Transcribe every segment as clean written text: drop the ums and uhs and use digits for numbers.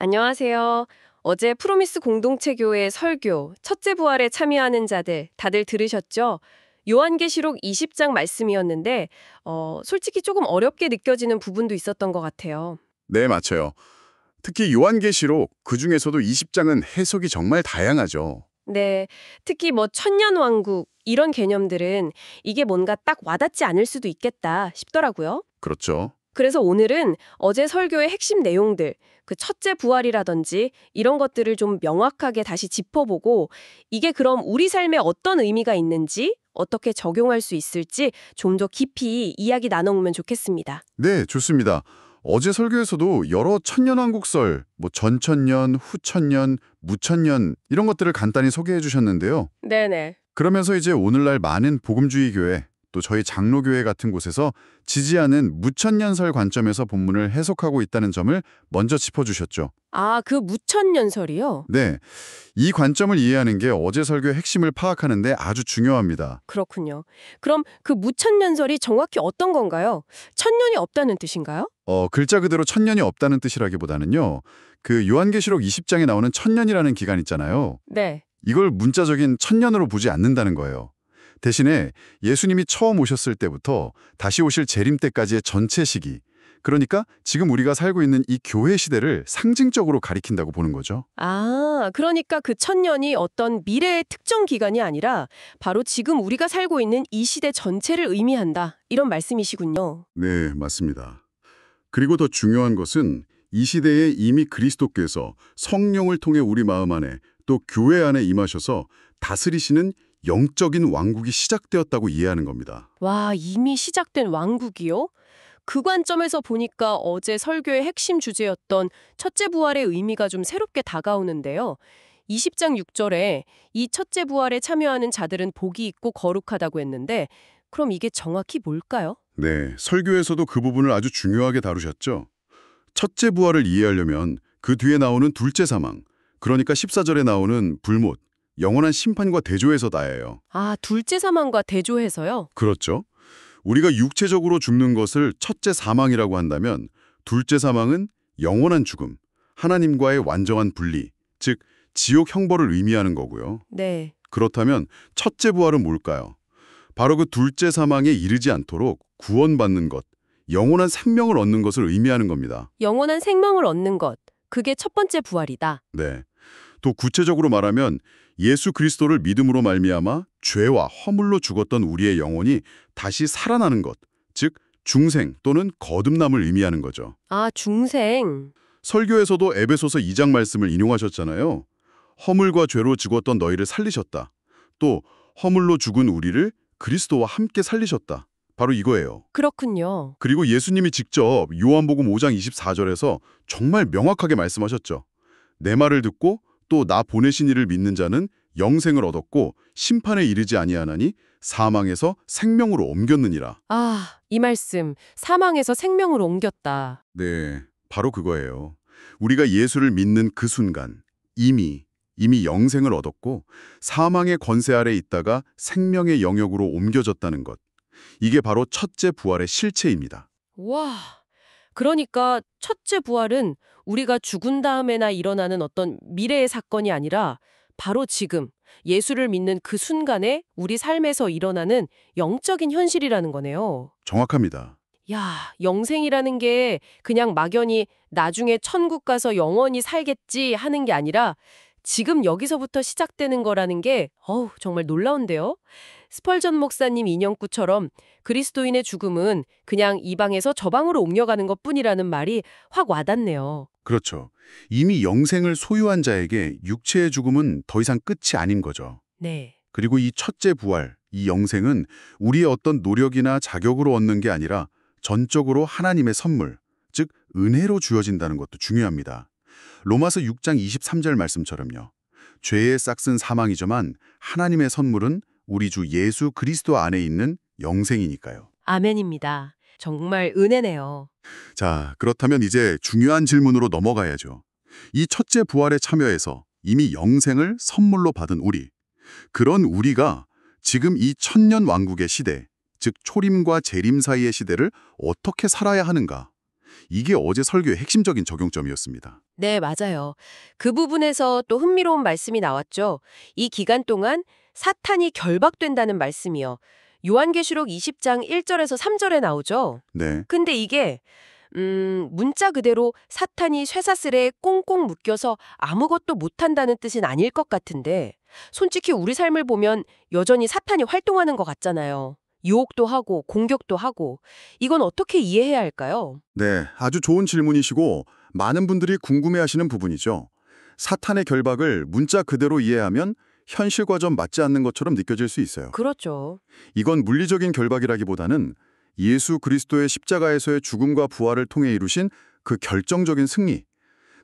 안녕하세요. 어제 프로미스 공동체 교회 설교, 첫째 부활에 참여하는 자들 다들 들으셨죠? 요한계시록 20장 말씀이었는데, 솔직히 조금 어렵게 느껴지는 부분도 있었던 것 같아요. 네, 맞아요. 특히 요한계시록 그중에서도 20장은 해석이 정말 다양하죠. 네, 특히 뭐 천년왕국 이런 개념들은 이게 뭔가 딱 와닿지 않을 수도 있겠다 싶더라고요. 그렇죠. 그래서 오늘은 어제 설교의 핵심 내용들, 그 첫째 부활이라든지 이런 것들을 좀 명확하게 다시 짚어보고 이게 그럼 우리 삶에 어떤 의미가 있는지 어떻게 적용할 수 있을지 좀 더 깊이 이야기 나눠보면 좋겠습니다. 네, 좋습니다. 어제 설교에서도 여러 천년왕국설, 전천년, 후천년, 무천년 이런 것들을 간단히 소개해 주셨는데요. 네네. 그러면서 이제 오늘날 많은 복음주의 교회, 또 저희 장로교회 같은 곳에서 지지하는 무천년설 관점에서 본문을 해석하고 있다는 점을 먼저 짚어주셨죠. 아, 그 무천년설이요? 네, 이 관점을 이해하는 게 어제 설교의 핵심을 파악하는 데 아주 중요합니다. 그렇군요. 그럼 그 무천년설이 정확히 어떤 건가요? 천년이 없다는 뜻인가요? 글자 그대로 천년이 없다는 뜻이라기보다는요. 그 요한계시록 20장에 나오는 천년이라는 기간 있잖아요. 네. 이걸 문자적인 천년으로 보지 않는다는 거예요. 대신에 예수님이 처음 오셨을 때부터 다시 오실 재림 때까지의 전체 시기, 그러니까 지금 우리가 살고 있는 이 교회 시대를 상징적으로 가리킨다고 보는 거죠. 아, 그러니까 그 천년이 어떤 미래의 특정 기간이 아니라 바로 지금 우리가 살고 있는 이 시대 전체를 의미한다. 이런 말씀이시군요. 네, 맞습니다. 그리고 더 중요한 것은 이 시대에 이미 그리스도께서 성령을 통해 우리 마음 안에 또 교회 안에 임하셔서 다스리시는 영적인 왕국이 시작되었다고 이해하는 겁니다. 와, 이미 시작된 왕국이요? 그 관점에서 보니까 어제 설교의 핵심 주제였던 첫째 부활의 의미가 좀 새롭게 다가오는데요. 20장 6절에 이 첫째 부활에 참여하는 자들은 복이 있고 거룩하다고 했는데 그럼 이게 정확히 뭘까요? 네, 설교에서도 그 부분을 아주 중요하게 다루셨죠. 첫째 부활을 이해하려면 그 뒤에 나오는 둘째 사망, 그러니까 14절에 나오는 불못, 영원한 심판과 대조해서 다해요. 아, 둘째 사망과 대조해서요? 그렇죠. 우리가 육체적으로 죽는 것을 첫째 사망이라고 한다면 둘째 사망은 영원한 죽음, 하나님과의 완전한 분리, 즉 지옥 형벌을 의미하는 거고요. 네. 그렇다면 첫째 부활은 뭘까요? 바로 그 둘째 사망에 이르지 않도록 구원받는 것, 영원한 생명을 얻는 것을 의미하는 겁니다. 영원한 생명을 얻는 것. 그게 첫 번째 부활이다. 네. 또 구체적으로 말하면 예수 그리스도를 믿음으로 말미암아 죄와 허물로 죽었던 우리의 영혼이 다시 살아나는 것, 즉 중생 또는 거듭남을 의미하는 거죠. 아, 중생. 설교에서도 에베소서 2장 말씀을 인용하셨잖아요. 허물과 죄로 죽었던 너희를 살리셨다. 또 허물로 죽은 우리를 그리스도와 함께 살리셨다. 바로 이거예요. 그렇군요. 그리고 예수님이 직접 요한복음 5장 24절에서 정말 명확하게 말씀하셨죠. 내 말을 듣고 또 나 보내신 이를 믿는 자는 영생을 얻었고 심판에 이르지 아니하나니 사망에서 생명으로 옮겼느니라. 아, 이 말씀. 사망에서 생명으로 옮겼다. 네, 바로 그거예요. 우리가 예수를 믿는 그 순간 이미 영생을 얻었고 사망의 권세 아래 있다가 생명의 영역으로 옮겨졌다는 것. 이게 바로 첫째 부활의 실체입니다. 와. 그러니까 첫째 부활은 우리가 죽은 다음에나 일어나는 어떤 미래의 사건이 아니라 바로 지금 예수를 믿는 그 순간에 우리 삶에서 일어나는 영적인 현실이라는 거네요. 정확합니다. 야, 영생이라는 게 그냥 막연히 나중에 천국 가서 영원히 살겠지 하는 게 아니라 지금 여기서부터 시작되는 거라는 게 정말 놀라운데요. 스펄전 목사님 인용구처럼 그리스도인의 죽음은 그냥 이 방에서 저 방으로 옮겨가는 것뿐이라는 말이 확 와닿네요. 그렇죠. 이미 영생을 소유한 자에게 육체의 죽음은 더 이상 끝이 아닌 거죠. 네. 그리고 이 첫째 부활, 이 영생은 우리의 어떤 노력이나 자격으로 얻는 게 아니라 전적으로 하나님의 선물, 즉 은혜로 주어진다는 것도 중요합니다. 로마서 6장 23절 말씀처럼요. 죄의 싹은 사망이지만 하나님의 선물은 우리 주 예수 그리스도 안에 있는 영생이니까요. 아멘입니다. 정말 은혜네요. 자, 그렇다면 이제 중요한 질문으로 넘어가야죠. 이 첫째 부활에 참여해서 이미 영생을 선물로 받은 우리, 그런 우리가 지금 이 천년 왕국의 시대, 즉 초림과 재림 사이의 시대를 어떻게 살아야 하는가? 이게 어제 설교의 핵심적인 적용점이었습니다. 네, 맞아요. 그 부분에서 또 흥미로운 말씀이 나왔죠. 이 기간 동안 사탄이 결박된다는 말씀이요. 요한계시록 20장 1절에서 3절에 나오죠. 네. 근데 이게 문자 그대로 사탄이 쇠사슬에 꽁꽁 묶여서 아무것도 못한다는 뜻은 아닐 것 같은데 솔직히 우리 삶을 보면 여전히 사탄이 활동하는 것 같잖아요. 유혹도 하고 공격도 하고 이건 어떻게 이해해야 할까요? 네, 아주 좋은 질문이시고 많은 분들이 궁금해하시는 부분이죠. 사탄의 결박을 문자 그대로 이해하면 현실과 좀 맞지 않는 것처럼 느껴질 수 있어요. 그렇죠. 이건 물리적인 결박이라기보다는 예수 그리스도의 십자가에서의 죽음과 부활을 통해 이루신 그 결정적인 승리,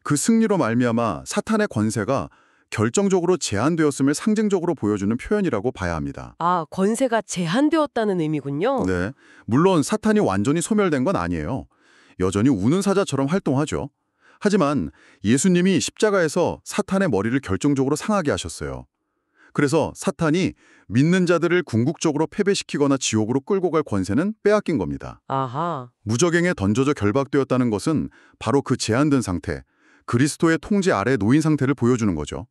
그 승리로 말미암아 사탄의 권세가 결정적으로 제한되었음을 상징적으로 보여주는 표현이라고 봐야 합니다. 아, 권세가 제한되었다는 의미군요. 네, 물론 사탄이 완전히 소멸된 건 아니에요. 여전히 우는 사자처럼 활동하죠. 하지만 예수님이 십자가에서 사탄의 머리를 결정적으로 상하게 하셨어요. 그래서 사탄이 믿는 자들을 궁극적으로 패배시키거나 지옥으로 끌고 갈 권세는 빼앗긴 겁니다. 아하. 무적행에 던져져 결박되었다는 것은 바로 그 제한된 상태, 그리스도의 통제 아래 놓인 상태를 보여주는 거죠.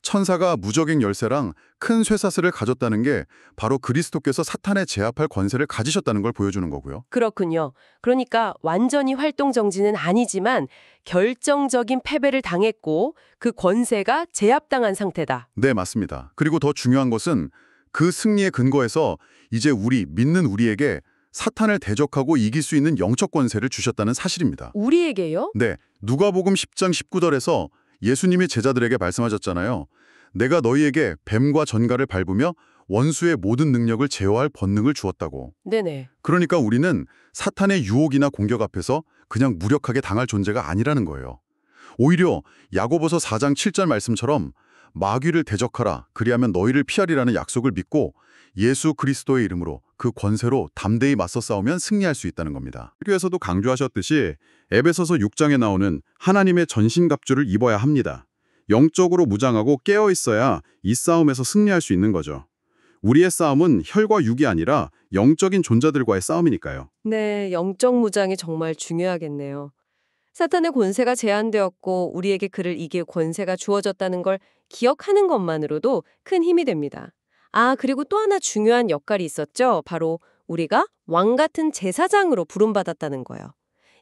천사가 무적행 열쇠랑 큰 쇠사슬을 가졌다는 게 바로 그리스도께서 사탄에 제압할 권세를 가지셨다는 걸 보여주는 거고요. 그렇군요. 그러니까 완전히 활동 정지는 아니지만 결정적인 패배를 당했고 그 권세가 제압당한 상태다. 네, 맞습니다. 그리고 더 중요한 것은 그 승리의 근거에서 이제 우리, 믿는 우리에게 사탄을 대적하고 이길 수 있는 영적 권세를 주셨다는 사실입니다. 우리에게요? 네, 누가복음 10장 19절에서 예수님이 제자들에게 말씀하셨잖아요. 내가 너희에게 뱀과 전갈을 밟으며 원수의 모든 능력을 제어할 권능을 주었다고. 네네. 그러니까 우리는 사탄의 유혹이나 공격 앞에서 그냥 무력하게 당할 존재가 아니라는 거예요. 오히려 야고보서 4장 7절 말씀처럼 마귀를 대적하라, 그리하면 너희를 피하리라는 약속을 믿고 예수 그리스도의 이름으로 그 권세로 담대히 맞서 싸우면 승리할 수 있다는 겁니다. 설교에서도 강조하셨듯이 에베소서 6장에 나오는 하나님의 전신갑주를 입어야 합니다. 영적으로 무장하고 깨어 있어야 이 싸움에서 승리할 수 있는 거죠. 우리의 싸움은 혈과 육이 아니라 영적인 존재들과의 싸움이니까요. 네, 영적 무장이 정말 중요하겠네요. 사탄의 권세가 제한되었고 우리에게 그를 이길 권세가 주어졌다는 걸 기억하는 것만으로도 큰 힘이 됩니다. 아, 그리고 또 하나 중요한 역할이 있었죠. 바로 우리가 왕 같은 제사장으로 부름받았다는 거예요.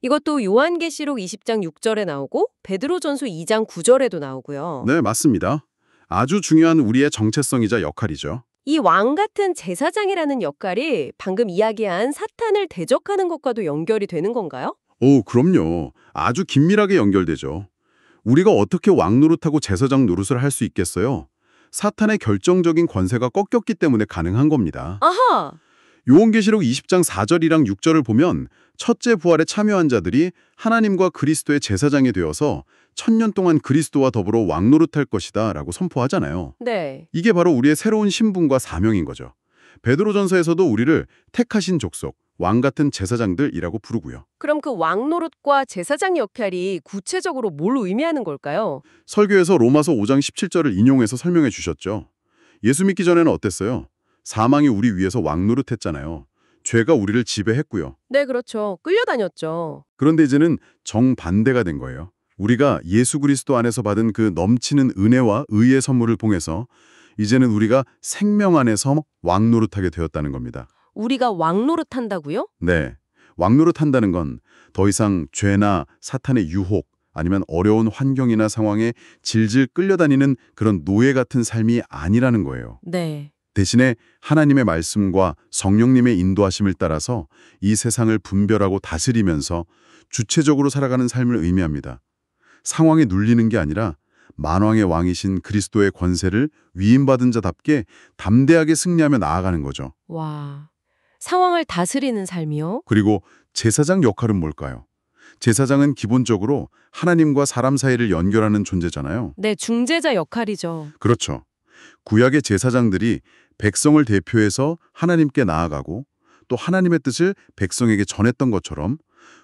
이것도 요한계시록 20장 6절에 나오고 베드로전서 2장 9절에도 나오고요. 네, 맞습니다. 아주 중요한 우리의 정체성이자 역할이죠. 이 왕 같은 제사장이라는 역할이 방금 이야기한 사탄을 대적하는 것과도 연결이 되는 건가요? 오, 그럼요. 아주 긴밀하게 연결되죠. 우리가 어떻게 왕 노릇하고 제사장 노릇을 할 수 있겠어요? 사탄의 결정적인 권세가 꺾였기 때문에 가능한 겁니다. 아하! 요한계시록 20장 4절이랑 6절을 보면 첫째 부활에 참여한 자들이 하나님과 그리스도의 제사장이 되어서 1000년 동안 그리스도와 더불어 왕 노릇할 것이다 라고 선포하잖아요. 네. 이게 바로 우리의 새로운 신분과 사명인 거죠. 베드로전서에서도 우리를 택하신 족속, 왕 같은 제사장들이라고 부르고요. 그럼 그 왕 노릇과 제사장 역할이 구체적으로 뭘 의미하는 걸까요? 설교에서 로마서 5장 17절을 인용해서 설명해 주셨죠. 예수 믿기 전에는 어땠어요? 사망이 우리 위에서 왕 노릇했잖아요. 죄가 우리를 지배했고요. 네, 그렇죠. 끌려다녔죠. 그런데 이제는 정반대가 된 거예요. 우리가 예수 그리스도 안에서 받은 그 넘치는 은혜와 의의 선물을 통해서 이제는 우리가 생명 안에서 왕 노릇하게 되었다는 겁니다. 우리가 왕 노릇한다고요? 네, 왕 노릇한다는 건 더 이상 죄나 사탄의 유혹 아니면 어려운 환경이나 상황에 질질 끌려다니는 그런 노예 같은 삶이 아니라는 거예요. 네. 대신에 하나님의 말씀과 성령님의 인도하심을 따라서 이 세상을 분별하고 다스리면서 주체적으로 살아가는 삶을 의미합니다. 상황에 눌리는 게 아니라 만왕의 왕이신 그리스도의 권세를 위임받은 자답게 담대하게 승리하며 나아가는 거죠. 와. 상황을 다스리는 삶이요? 그리고 제사장 역할은 뭘까요? 제사장은 기본적으로 하나님과 사람 사이를 연결하는 존재잖아요. 네, 중재자 역할이죠. 그렇죠. 구약의 제사장들이 백성을 대표해서 하나님께 나아가고 또 하나님의 뜻을 백성에게 전했던 것처럼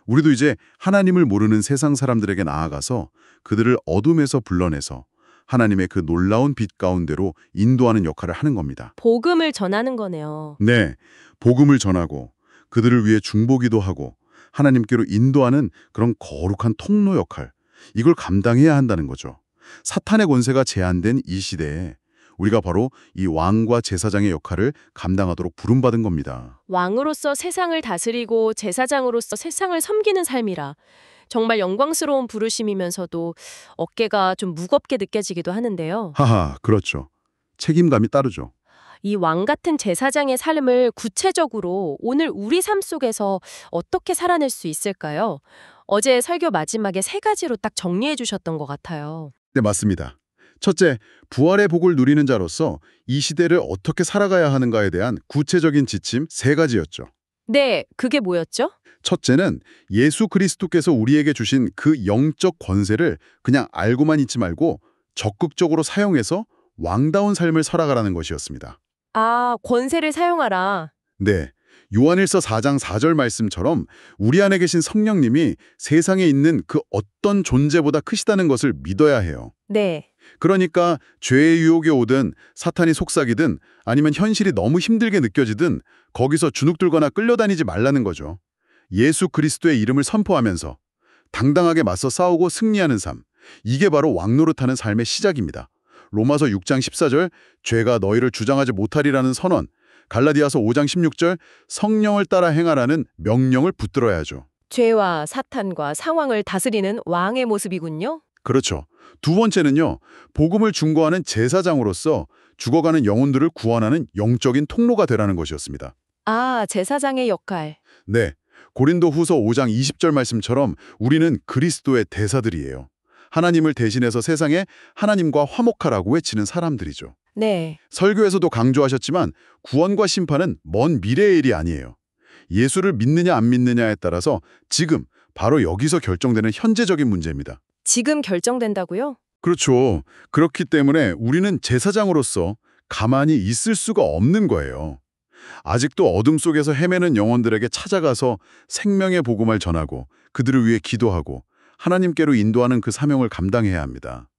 우리도 이제 하나님을 모르는 세상 사람들에게 나아가서 그들을 어둠에서 불러내서 하나님의 그 놀라운 빛 가운데로 인도하는 역할을 하는 겁니다. 복음을 전하는 거네요. 네, 복음을 전하고 그들을 위해 중보기도 하고 하나님께로 인도하는 그런 거룩한 통로 역할, 이걸 감당해야 한다는 거죠. 사탄의 권세가 제한된 이 시대에 우리가 바로 이 왕과 제사장의 역할을 감당하도록 부름받은 겁니다. 왕으로서 세상을 다스리고 제사장으로서 세상을 섬기는 삶이라 정말 영광스러운 부르심이면서도 어깨가 좀 무겁게 느껴지기도 하는데요. 하하, 그렇죠. 책임감이 따르죠. 이 왕 같은 제사장의 삶을 구체적으로 오늘 우리 삶 속에서 어떻게 살아낼 수 있을까요? 어제 설교 마지막에 세 가지로 딱 정리해 주셨던 것 같아요. 네, 맞습니다. 첫째, 부활의 복을 누리는 자로서 이 시대를 어떻게 살아가야 하는가에 대한 구체적인 지침 세 가지였죠. 네, 그게 뭐였죠? 첫째는 예수 그리스도께서 우리에게 주신 그 영적 권세를 그냥 알고만 있지 말고 적극적으로 사용해서 왕다운 삶을 살아가라는 것이었습니다. 아, 권세를 사용하라. 네, 요한일서 4장 4절 말씀처럼 우리 안에 계신 성령님이 세상에 있는 그 어떤 존재보다 크시다는 것을 믿어야 해요. 네. 그러니까 죄의 유혹에 오든 사탄이 속삭이든 아니면 현실이 너무 힘들게 느껴지든 거기서 주눅들거나 끌려다니지 말라는 거죠. 예수 그리스도의 이름을 선포하면서 당당하게 맞서 싸우고 승리하는 삶. 이게 바로 왕노릇하는 삶의 시작입니다. 로마서 6장 14절 죄가 너희를 주장하지 못하리라는 선언, 갈라디아서 5장 16절 성령을 따라 행하라는 명령을 붙들어야죠. 죄와 사탄과 상황을 다스리는 왕의 모습이군요. 그렇죠. 두 번째는요. 복음을 중고하는 제사장으로서 죽어가는 영혼들을 구원하는 영적인 통로가 되라는 것이었습니다. 아, 제사장의 역할. 네. 고린도 후서 5장 20절 말씀처럼 우리는 그리스도의 대사들이에요. 하나님을 대신해서 세상에 하나님과 화목하라고 외치는 사람들이죠. 네. 설교에서도 강조하셨지만 구원과 심판은 먼 미래의 일이 아니에요. 예수를 믿느냐 안 믿느냐에 따라서 지금 바로 여기서 결정되는 현재적인 문제입니다. 지금 결정된다고요? 그렇죠. 그렇기 때문에 우리는 제사장으로서 가만히 있을 수가 없는 거예요. 아직도 어둠 속에서 헤매는 영혼들에게 찾아가서 생명의 복음을 전하고 그들을 위해 기도하고 하나님께로 인도하는 그 사명을 감당해야 합니다.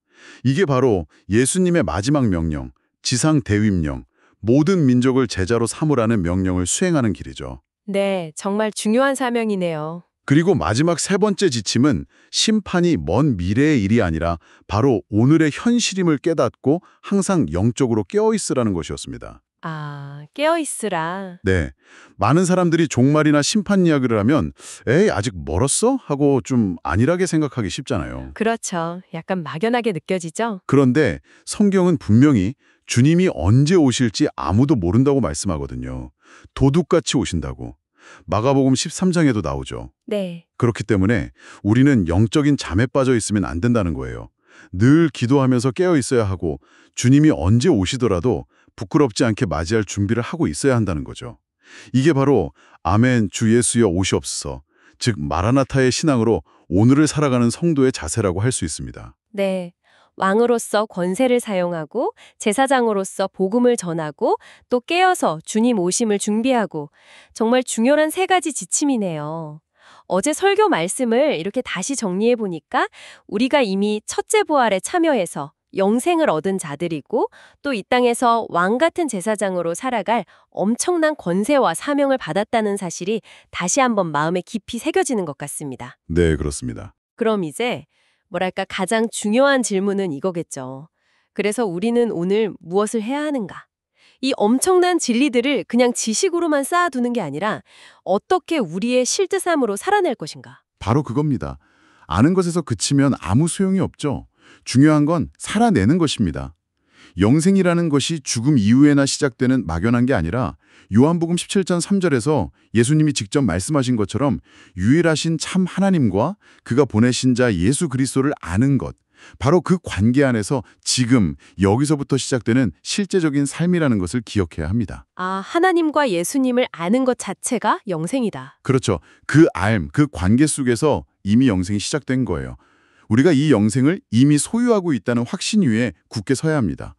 이게 바로 예수님의 마지막 명령, 지상 대위명, 모든 민족을 제자로 삼으라는 명령을 수행하는 길이죠. 네, 정말 중요한 사명이네요. 그리고 마지막 세 번째 지침은 심판이 먼 미래의 일이 아니라 바로 오늘의 현실임을 깨닫고 항상 영적으로 깨어있으라는 것이었습니다. 아, 깨어있으라. 네, 많은 사람들이 종말이나 심판 이야기를 하면 에이, 아직 멀었어? 하고 좀 안일하게 생각하기 쉽잖아요. 그렇죠. 약간 막연하게 느껴지죠? 그런데 성경은 분명히 주님이 언제 오실지 아무도 모른다고 말씀하거든요. 도둑같이 오신다고. 마가복음 13장에도 나오죠. 네. 그렇기 때문에 우리는 영적인 잠에 빠져 있으면 안 된다는 거예요. 늘 기도하면서 깨어 있어야 하고 주님이 언제 오시더라도 부끄럽지 않게 맞이할 준비를 하고 있어야 한다는 거죠. 이게 바로 아멘 주 예수여 오시옵소서, 즉 마라나타의 신앙으로 오늘을 살아가는 성도의 자세라고 할 수 있습니다. 네. 왕으로서 권세를 사용하고 제사장으로서 복음을 전하고 또 깨어서 주님 오심을 준비하고 정말 중요한 세 가지 지침이네요. 어제 설교 말씀을 이렇게 다시 정리해 보니까 우리가 이미 첫째 부활에 참여해서 영생을 얻은 자들이고 또 이 땅에서 왕 같은 제사장으로 살아갈 엄청난 권세와 사명을 받았다는 사실이 다시 한번 마음에 깊이 새겨지는 것 같습니다. 네, 그렇습니다. 그럼 이제 뭐랄까 가장 중요한 질문은 이거겠죠. 그래서 우리는 오늘 무엇을 해야 하는가? 이 엄청난 진리들을 그냥 지식으로만 쌓아두는 게 아니라 어떻게 우리의 실드삼으로 살아낼 것인가? 바로 그겁니다. 아는 것에서 그치면 아무 소용이 없죠. 중요한 건 살아내는 것입니다. 영생이라는 것이 죽음 이후에나 시작되는 막연한 게 아니라 요한복음 17장 3절에서 예수님이 직접 말씀하신 것처럼 유일하신 참 하나님과 그가 보내신 자 예수 그리스도를 아는 것, 바로 그 관계 안에서 지금 여기서부터 시작되는 실제적인 삶이라는 것을 기억해야 합니다. 아, 하나님과 예수님을 아는 것 자체가 영생이다. 그렇죠. 그 알, 그 관계 속에서 이미 영생이 시작된 거예요. 우리가 이 영생을 이미 소유하고 있다는 확신 위에 굳게 서야 합니다.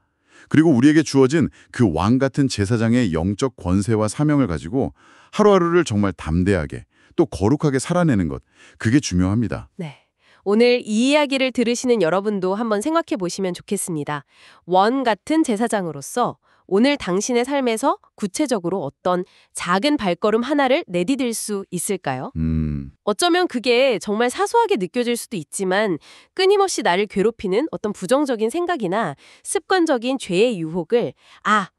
그리고 우리에게 주어진 그 왕 같은 제사장의 영적 권세와 사명을 가지고 하루하루를 정말 담대하게 또 거룩하게 살아내는 것, 그게 중요합니다. 네. 오늘 이 이야기를 들으시는 여러분도 한번 생각해 보시면 좋겠습니다. 원 같은 제사장으로서 오늘 당신의 삶에서 구체적으로 어떤 작은 발걸음 하나를 내디딜 수 있을까요? 어쩌면 그게 정말 사소하게 느껴질 수도 있지만 끊임없이 나를 괴롭히는 어떤 부정적인 생각이나 습관적인 죄의 유혹을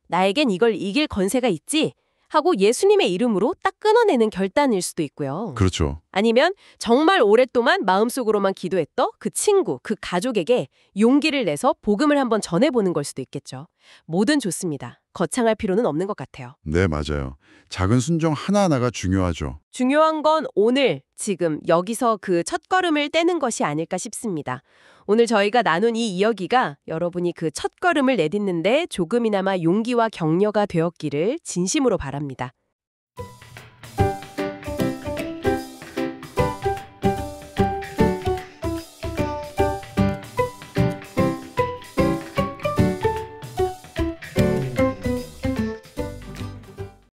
나에겐 이걸 이길 건세가 있지 하고 예수님의 이름으로 딱 끊어내는 결단일 수도 있고요. 그렇죠. 아니면 정말 오랫동안 마음속으로만 기도했던 그 친구, 그 가족에게 용기를 내서 복음을 한번 전해보는 걸 수도 있겠죠. 뭐든 좋습니다. 거창할 필요는 없는 것 같아요. 네, 맞아요. 작은 순종 하나하나가 중요하죠. 중요한 건 오늘, 지금, 여기서 그 첫걸음을 떼는 것이 아닐까 싶습니다. 오늘 저희가 나눈 이 이야기가 여러분이 그 첫걸음을 내딛는데 조금이나마 용기와 격려가 되었기를 진심으로 바랍니다.